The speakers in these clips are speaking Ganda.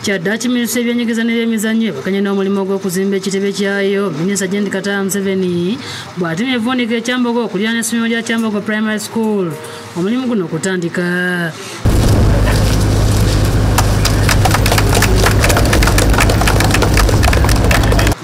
Kyaddaaki minisitule y'ebyenjigiriza n'ebyemizannyo bakanye n'omulimu gw'okuzimba ekitebe kyayo minisita Jendi Kata Museveni bw'atumya evvuunike e Kyambogo okuliraana essomero lya Kyambogo Primary School omulimu guno okutandika.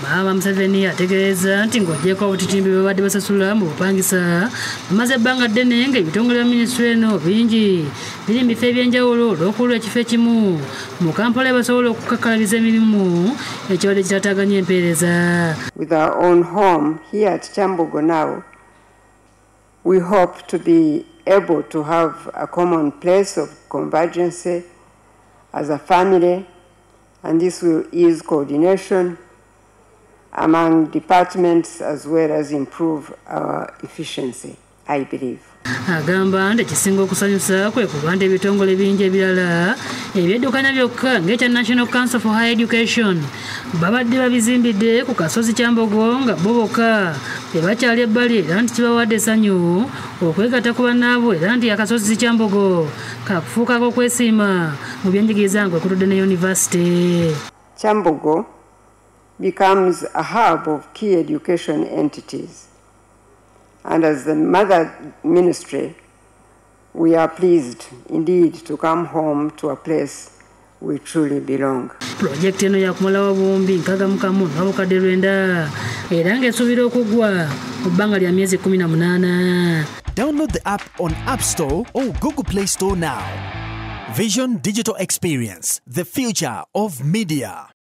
Maama Museveni ategeeza nti ng'oggyeko obutitimbi bwe babadde basasula mu bupangisa bamaze ebbanga ddene ng'ebitongole bya minisitule eno bingi biri mu bifo eby'enjawulo olw'okulwa ekifo ekimu mu Kampala basobola okukakkalabiza emirimu ekibadde kitataaganya empeereza. With our own home here at Kyambogo now, we hope to be able to have a common place of convergence as a family, and this will ease coordination among departments as well as improve our efficiency, I believe. Agamba nti ekisinga okusanyusa kwe kuba nti ebitongole bingi ebirala ebyeddukanya byokka ng'ekya National Council for Higher Education babadde babizimbidde ku kasozi Kyambogo nga bo bokka tebakyali ebbali era nti kibawadde essanyu okwegatta ku bannaabwe era nti akasozi Kyambogo kakufuukako okwesiima mu byenjigiriza nga ekutudde ne University. Kyambogo becomes a hub of key education entities. And as the mother ministry, we are pleased indeed to come home to a place we truly belong. Project eno yakumalawo bombi nkaga mukamu n'obukadde lwenda era ng'esuubira okuggwa mu bbanga lya myezi 18. Download the app on App Store or Google Play Store now. Vision Digital Experience, the future of media.